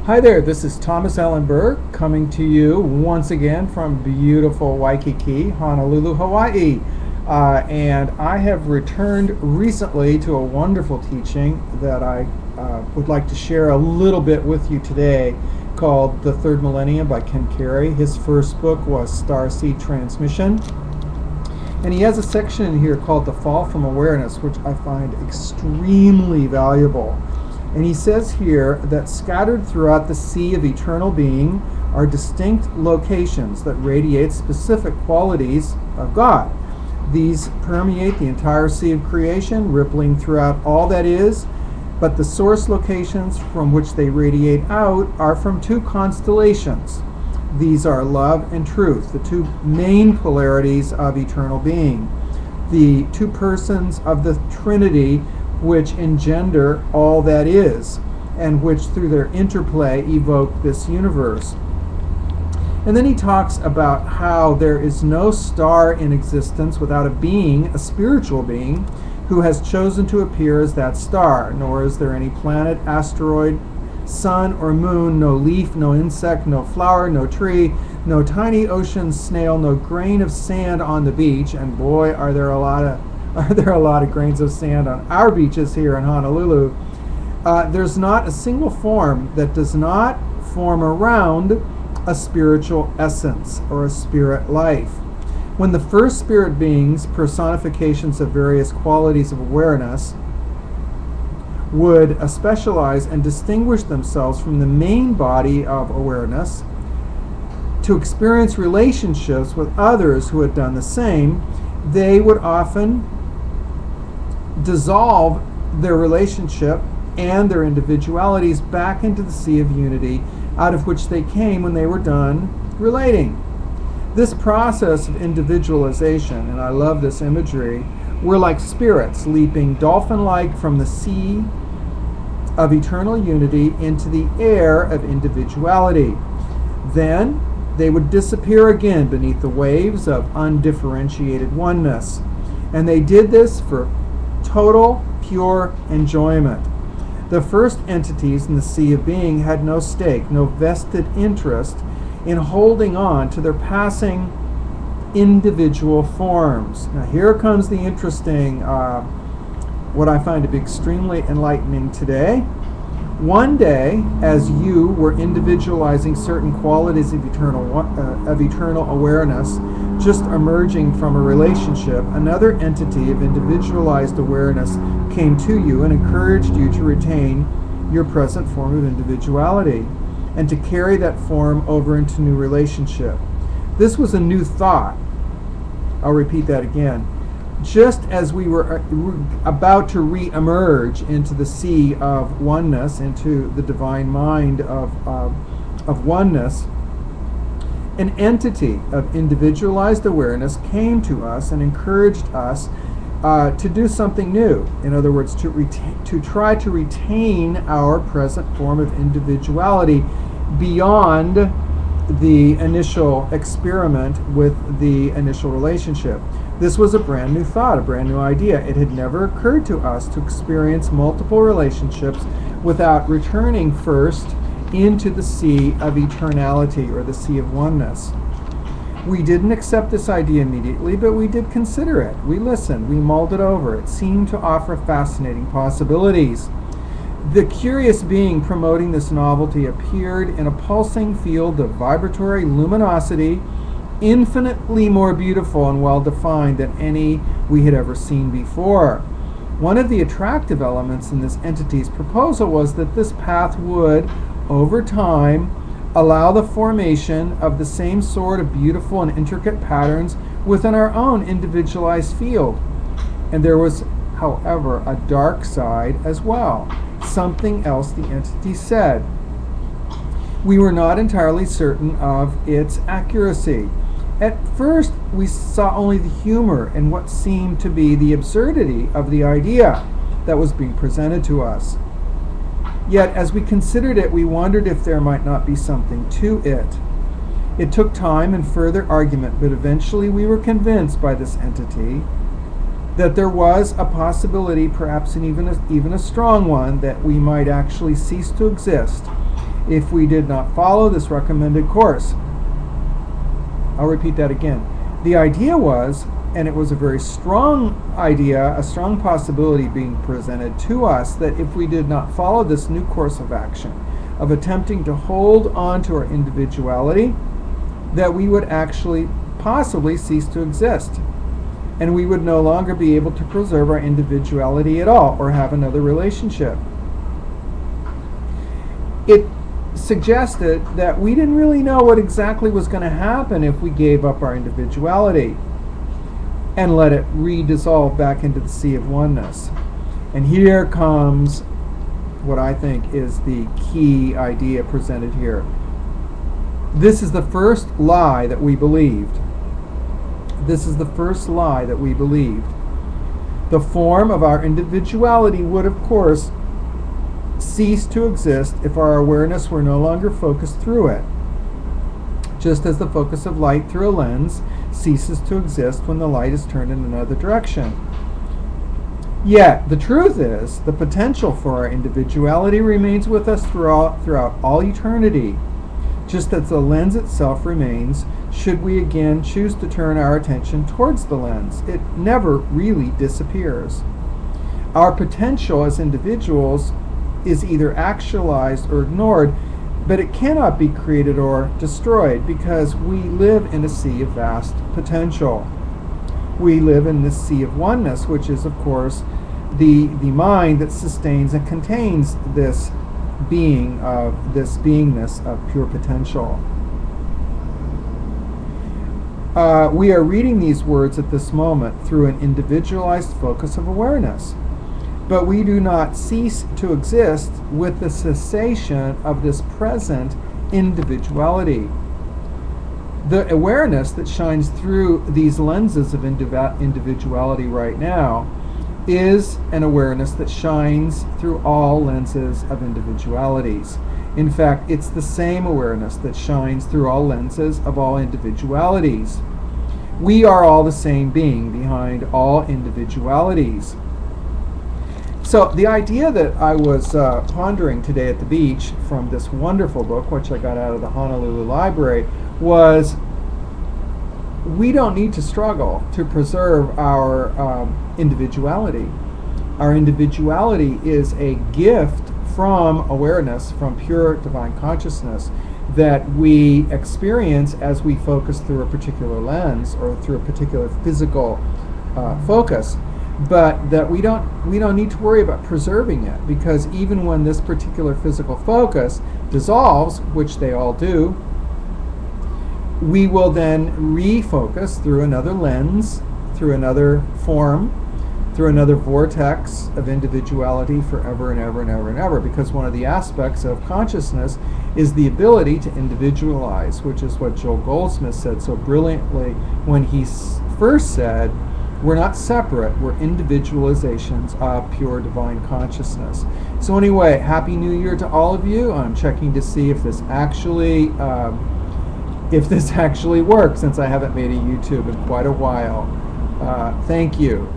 Hi there, this is Thomas Ellenberg coming to you once again from beautiful Waikiki, Honolulu, Hawaii. And I have returned recently to a wonderful teaching that I would like to share a little bit with you today called The Third Millennium by Ken Carey. His first book was Starseed Transmission. And he has a section in here called The Fall from Awareness, which I find extremely valuable. And he says here that scattered throughout the sea of eternal being are distinct locations that radiate specific qualities of God. These permeate the entire sea of creation, rippling throughout all that is, but the source locations from which they radiate out are from two constellations. These are love and truth, the two main polarities of eternal being, the two persons of the Trinity which engender all that is, and which through their interplay evoke this universe. And then he talks about how there is no star in existence without a being, a spiritual being, who has chosen to appear as that star, nor is there any planet, asteroid, sun, or moon, no leaf, no insect, no flower, no tree, no tiny ocean snail, no grain of sand on the beach, and boy, are there a lot of grains of sand on our beaches here in Honolulu. There's not a single form that does not form around a spiritual essence or a spirit life. When the first spirit beings, personifications of various qualities of awareness, would specialize and distinguish themselves from the main body of awareness to experience relationships with others who had done the same, they would often dissolve their relationship and their individualities back into the sea of unity out of which they came when they were done relating. This process of individualization, and I love this imagery, we're like spirits leaping dolphin-like from the sea of eternal unity into the air of individuality. Then they would disappear again beneath the waves of undifferentiated oneness. And they did this for total, pure enjoyment. The first entities in the sea of being had no stake, no vested interest in holding on to their passing individual forms. Now here comes the interesting, what I find to be extremely enlightening today. One day, as you were individualizing certain qualities of eternal awareness, just emerging from a relationship, another entity of individualized awareness came to you and encouraged you to retain your present form of individuality and to carry that form over into new relationship. This was a new thought. I'll repeat that again. Just as we were about to re-emerge into the sea of oneness, into the divine mind of oneness, an entity of individualized awareness came to us and encouraged us to do something new. In other words, to try to retain our present form of individuality beyond the initial experiment with the initial relationship. This was a brand new thought, a brand new idea. It had never occurred to us to experience multiple relationships without returning first into the sea of eternality, or the sea of oneness. We didn't accept this idea immediately, but we did consider it. We listened, we mulled it over. It seemed to offer fascinating possibilities. The curious being promoting this novelty appeared in a pulsing field of vibratory luminosity, infinitely more beautiful and well-defined than any we had ever seen before. One of the attractive elements in this entity's proposal was that this path would, over time, allow the formation of the same sort of beautiful and intricate patterns within our own individualized field. And there was, however, a dark side as well. Something else the entity said. We were not entirely certain of its accuracy. At first, we saw only the humor and what seemed to be the absurdity of the idea that was being presented to us. Yet, as we considered it, we wondered if there might not be something to it. It took time and further argument, but eventually we were convinced by this entity that there was a possibility, perhaps even a strong one, that we might actually cease to exist if we did not follow this recommended course. I'll repeat that again. The idea was, and it was a very strong idea, a strong possibility being presented to us, that if we did not follow this new course of action, of attempting to hold on to our individuality, that we would actually possibly cease to exist. And we would no longer be able to preserve our individuality at all, or have another relationship. It suggested that we didn't really know what exactly was going to happen if we gave up our individuality and let it redissolve back into the sea of oneness. And here comes what I think is the key idea presented here. This is the first lie that we believed. This is the first lie that we believed. The form of our individuality would, of course, cease to exist if our awareness were no longer focused through it, just as the focus of light through a lens ceases to exist when the light is turned in another direction. Yet, the truth is, the potential for our individuality remains with us throughout all eternity, just as the lens itself remains, should we again choose to turn our attention towards the lens. It never really disappears. Our potential as individuals is either actualized or ignored, but it cannot be created or destroyed because we live in a sea of vast potential. We live in this sea of oneness, which is, of course, the mind that sustains and contains this being of this beingness of pure potential. We are reading these words at this moment through an individualized focus of awareness, but we do not cease to exist with the cessation of this present individuality. The awareness that shines through these lenses of individuality right now is an awareness that shines through all lenses of individualities. In fact, it's the same awareness that shines through all lenses of all individualities. We are all the same being behind all individualities. So the idea that I was pondering today at the beach from this wonderful book, which I got out of the Honolulu Library, was we don't need to struggle to preserve our individuality. Our individuality is a gift from awareness, from pure divine consciousness, that we experience as we focus through a particular lens or through a particular physical focus, but that we don't need to worry about preserving it, because even when this particular physical focus dissolves, which they all do, we will then refocus through another lens, through another form, through another vortex of individuality forever and ever and ever and ever, because one of the aspects of consciousness is the ability to individualize, which is what Joel Goldsmith said so brilliantly when he first said, we're not separate, we're individualizations of pure divine consciousness. So anyway, Happy New Year to all of you. I'm checking to see if this actually works, since I haven't made a YouTube in quite a while. Thank you.